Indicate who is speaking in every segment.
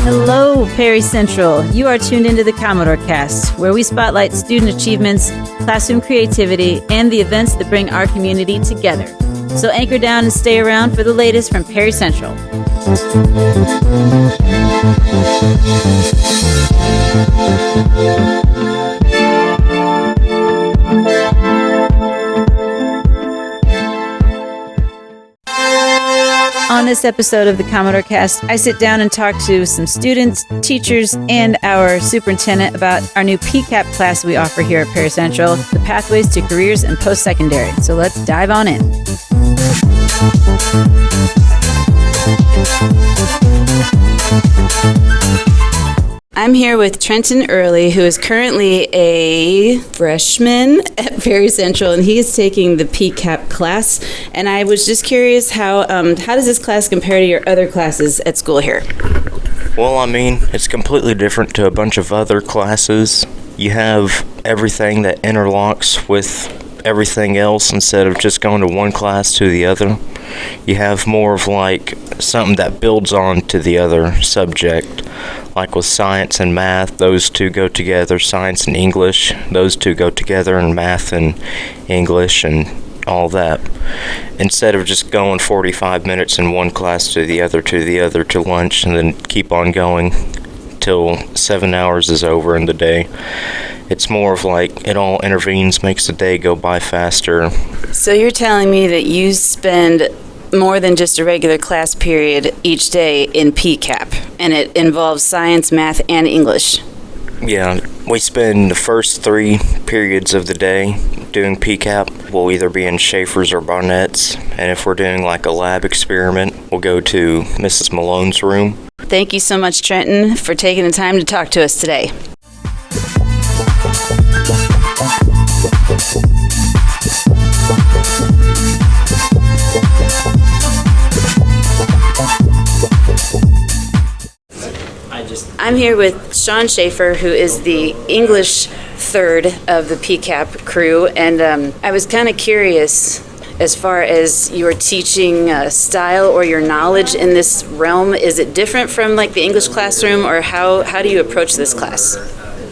Speaker 1: Hello, Perry Central. You are tuned into the Commodore Cast, where we spotlight student achievements, classroom creativity, and the events that bring our community together. So anchor down and stay around for the latest from Perry Central. On this episode of the Commodore Cast, I sit down and talk to some students, teachers, and our superintendent about our new PCAP class we offer here at Perry Central, the Pathways to Careers and Postsecondary. So let's dive on in. I'm here with Trenton Early, who is currently a freshman at Perry Central, and he is taking the PCAP class. And I was just curious, how does this class compare to your other classes at school here?
Speaker 2: Well, I mean, it's completely different to a bunch of other classes. You have everything that interlocks with everything else instead of just going to one class to the other. You have more of like something that builds on to the other subject. Like with science and math, those two go together. Science and English, those two go together, and math and English and all that. Instead of just going 45 minutes in one class to the other to lunch and then keep on going till 7 hours is over in the day. It's more of like it all intervenes, makes the day go by faster.
Speaker 1: So you're telling me that you spend more than just a regular class period each day in PCAP, and it involves science, math, and English.
Speaker 2: Yeah, we spend the first 3 periods of the day doing PCAP. We'll either be in Schaefer's or Barnett's, and if we're doing like a lab experiment, we'll go to Mrs. Malone's room. Thank you so much, Trenton, for taking the time to talk to us today. I'm here with Sean Schaefer, who is the English third of the PCAP crew, and I was kind of curious as far as your teaching style or your knowledge in this realm. Is it different from like the English classroom, or how do you approach this class?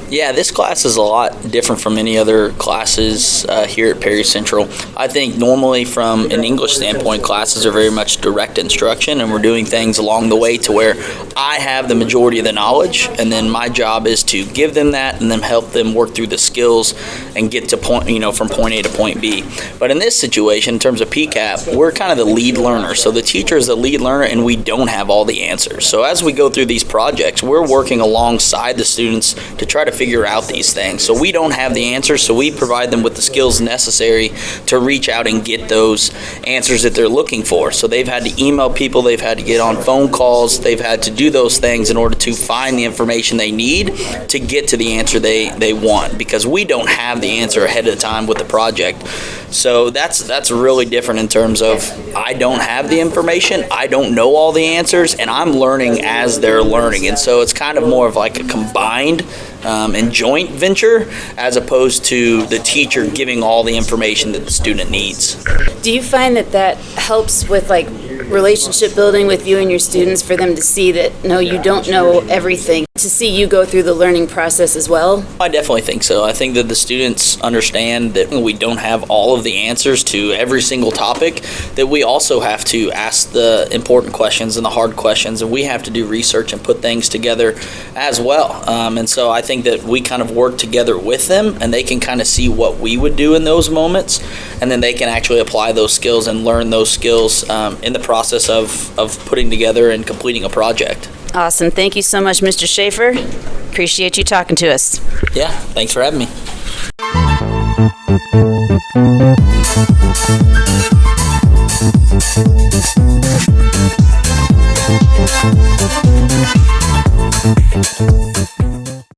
Speaker 3: Yeah, this class is a lot different from any other classes here at Perry Central. I think normally from an English standpoint, classes are very much direct instruction, and we're doing things along the way to where I have the majority of the knowledge, and then my job is to give them that and then help them work through the skills and get to from point A to point B. But in this situation, in terms of PCAP, we're kind of the lead learner. So the teacher is the lead learner, and we don't have all the answers. So as we go through these projects, we're working alongside the students to try to figure out these things. So we don't have the answers, so we provide them with the skills necessary to reach out and get those answers that they're looking for. So they've had to email people, they've had to get on phone calls, they've had to do those things in order to find the information they need to get to the answer they want, because we don't have the answer ahead of time with the project. So that's really different in terms of I don't have the information, I don't know all the answers, and I'm learning as they're learning. And so it's kind of more of like a combined and joint venture as opposed to the teacher giving all the information that the student needs.
Speaker 1: Do you find that helps with like relationship building with you and your students, for them to see that no, you don't know everything, to see you go through the learning process as well?
Speaker 3: I definitely think so. I think that the students understand that we don't have all of the answers to every single topic, that we also have to ask the important questions and the hard questions, and we have to do research and put things together as well. And so I think that we kind of work together with them, and they can kind of see what we would do in those moments, and then they can actually apply those skills and learn those skills in the process of putting together and completing a project.
Speaker 1: Awesome. Thank you so much, Mr. Schaefer. Appreciate you talking to us.
Speaker 3: Yeah, thanks for having me.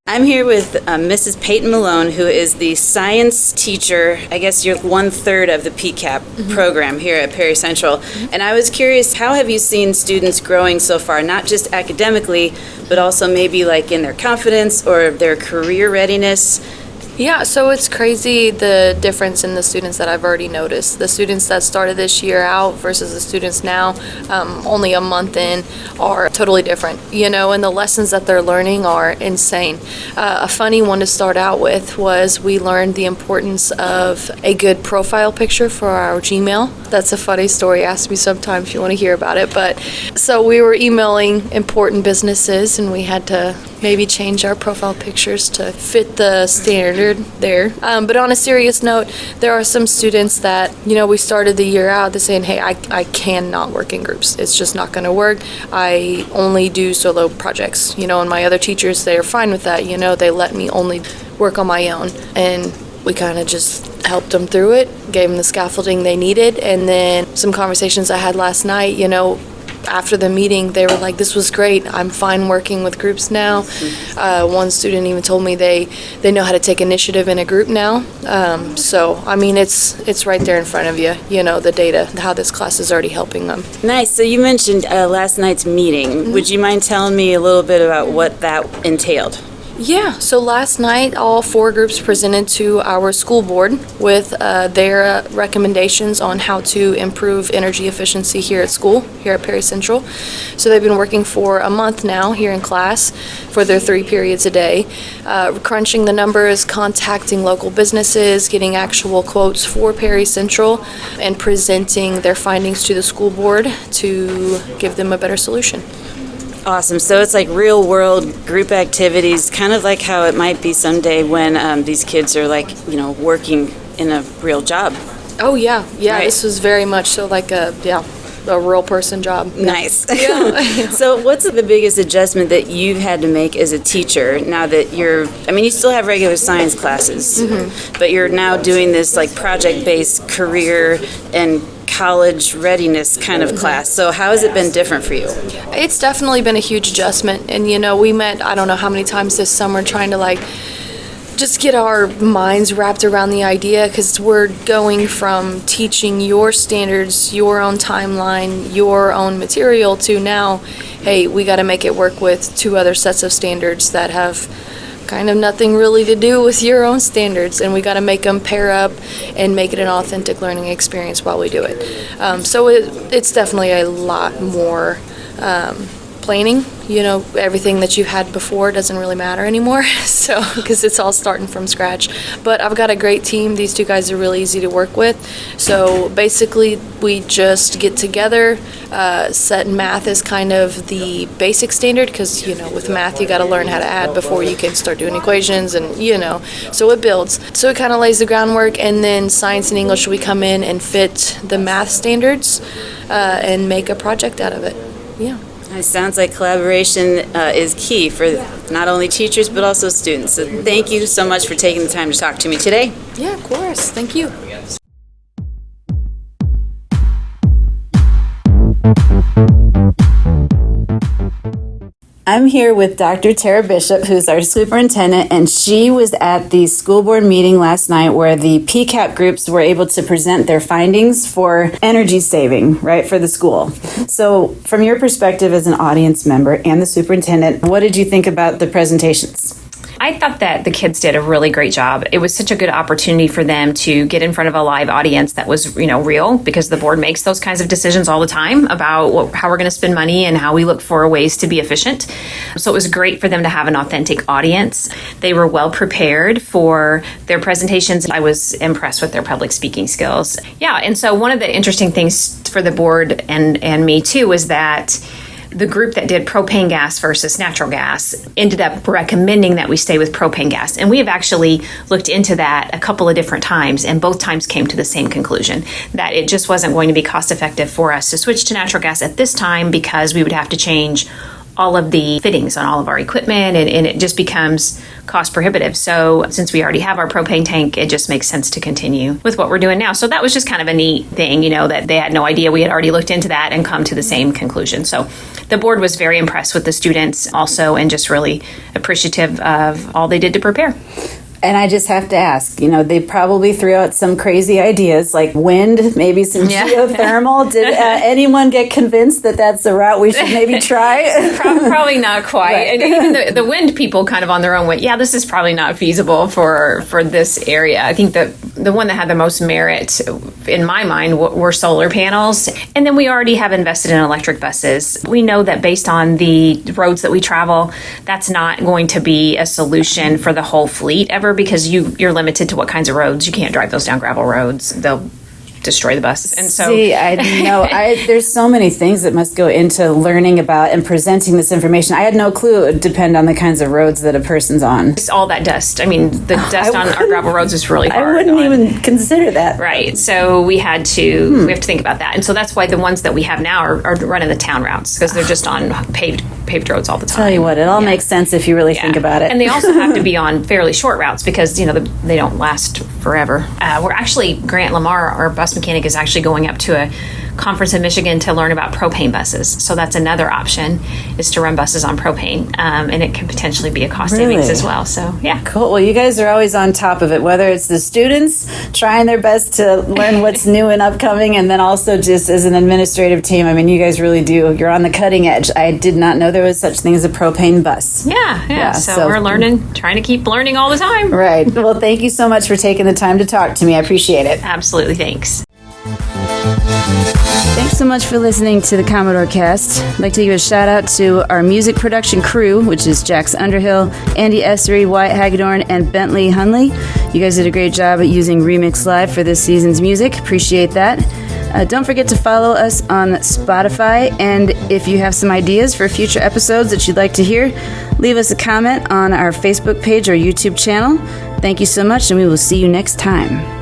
Speaker 1: I'm here with Mrs. Peyton Malone, who is the science teacher. I guess you're 1/3 of the PCAP program here at Perry Central. And I was curious, how have you seen students growing so far, not just academically, but also maybe like in their confidence or their career readiness?
Speaker 4: Yeah, so it's crazy the difference in the students that I've already noticed. The students that started this year out versus the students now, only a month in, are totally different, and the lessons that they're learning are insane. A funny one to start out with was we learned the importance of a good profile picture for our Gmail. That's a funny story. Ask me sometime if you want to hear about it. But so we were emailing important businesses, and we had to maybe change our profile pictures to fit the standard there. But on a serious note, there are some students that, we started the year out to saying, hey, I cannot work in groups. It's just not going to work. I only do solo projects, and my other teachers, they are fine with that. They let me only work on my own. And we kind of just helped them through it, gave them the scaffolding they needed. And then some conversations I had last night, after the meeting, they were like, this was great. I'm fine working with groups now. One student even told me they know how to take initiative in a group now. So, I mean, it's right there in front of you, the data, how this class is already helping them.
Speaker 1: Nice. So you mentioned last night's meeting. Mm-hmm. Would you mind telling me a little bit about what that entailed?
Speaker 4: Yeah, so last night all 4 groups presented to our school board with their recommendations on how to improve energy efficiency here at school, here at Perry Central. So they've been working for a month now here in class for their 3 periods a day, crunching the numbers, contacting local businesses, getting actual quotes for Perry Central, and presenting their findings to the school board to give them a better solution.
Speaker 1: Awesome. So it's like real world group activities, kind of like how it might be someday when these kids are working in a real job.
Speaker 4: Oh, yeah.
Speaker 1: Right.
Speaker 4: This was very much so like a real person job.
Speaker 1: Nice. Yeah. So what's the biggest adjustment that you've had to make as a teacher now that you still have regular science classes, but you're now doing this like project-based career and college readiness kind of class. So how has it been different for you?
Speaker 4: It's definitely been a huge adjustment. And, we met, I don't know how many times this summer trying to just get our minds wrapped around the idea, because we're going from teaching your standards, your own timeline, your own material to now, hey, we got to make it work with 2 other sets of standards that have kind of nothing really to do with your own standards, and we got to make them pair up and make it an authentic learning experience while we do it. So it's definitely a lot more planning. Everything that you had before doesn't really matter anymore, so because it's all starting from scratch. But I've got a great team. These 2 guys are really easy to work with. So basically, we just get together. Set math is kind of the basic standard, because with math you got to learn how to add before you can start doing equations, and so it builds. So it kind of lays the groundwork, and then science and English, we come in and fit the math standards and make a project out of it. Yeah.
Speaker 1: It sounds like collaboration is key for not only teachers but also students. So thank you so much for taking the time to talk to me today.
Speaker 4: Yeah, of course. Thank you.
Speaker 1: I'm here with Dr. Tara Bishop, who's our superintendent, and she was at the school board meeting last night where the PCAP groups were able to present their findings for energy saving, right, for the school. So from your perspective as an audience member and the superintendent, what did you think about the presentations?
Speaker 5: I thought that the kids did a really great job. It was such a good opportunity for them to get in front of a live audience that was, real, because the board makes those kinds of decisions all the time about how we're going to spend money and how we look for ways to be efficient. So it was great for them to have an authentic audience. They were well prepared for their presentations. I was impressed with their public speaking skills. Yeah, and so one of the interesting things for the board and me too was that the group that did propane gas versus natural gas ended up recommending that we stay with propane gas. And we have actually looked into that a couple of different times, and both times came to the same conclusion, that it just wasn't going to be cost effective for us to switch to natural gas at this time, because we would have to change all of the fittings on all of our equipment, and it just becomes cost prohibitive. So since we already have our propane tank, it just makes sense to continue with what we're doing now. So that was just kind of a neat thing, that they had no idea we had already looked into that and come to the same conclusion. So the board was very impressed with the students also, and just really appreciative of all they did to prepare.
Speaker 1: And I just have to ask, they probably threw out some crazy ideas like wind, maybe some geothermal. Did anyone get convinced that that's the route we should maybe try?
Speaker 5: Probably not quite. Right. And even the wind people kind of on their own went, this is probably not feasible for this area. I think the one that had the most merit in my mind were solar panels. And then we already have invested in electric buses. We know that based on the roads that we travel, that's not going to be a solution for the whole fleet ever, because you're limited to what kinds of roads. You can't drive those down gravel roads. They'll destroy the bus. And so
Speaker 1: there's so many things that must go into learning about and presenting this information. I had no clue it would depend on the kinds of roads that a person's on.
Speaker 5: It's all that dust. I mean, the dust on our gravel roads is really hard.
Speaker 1: I wouldn't even consider that.
Speaker 5: Right. So we have to think about that. And so that's why the ones that we have now are running the town routes, because they're just on paved roads all the time.
Speaker 1: Tell you what, it all makes sense if you really think about it.
Speaker 5: And they also have to be on fairly short routes because, they don't last forever. We're actually, Grant Lamar, our bus mechanic, is actually going up to a conference in Michigan to learn about propane buses. So that's another option, is to run buses on propane. And it can potentially be a cost savings as well. So, yeah.
Speaker 1: Cool. Well, you guys are always on top of it, whether it's the students trying their best to learn what's new and upcoming, and then also just as an administrative team. I mean, you guys really do. You're on the cutting edge. I did not know there was such thing as a propane bus.
Speaker 5: Yeah. So we're learning, trying to keep learning all the time.
Speaker 1: Right. Well, thank you so much for taking the time to talk to me. I appreciate it.
Speaker 5: Absolutely. Thanks.
Speaker 1: Thanks so much for listening to the Commodore Cast. I'd like to give a shout out to our music production crew, which is Jax Underhill, Andy Essery, Wyatt Hagedorn, and Bentley Hunley. You guys did a great job at using Remix Live for this season's music. Appreciate that. Don't forget to follow us on Spotify, and if you have some ideas for future episodes that you'd like to hear, leave us a comment on our Facebook page or YouTube channel. Thank you so much, and we will see you next time.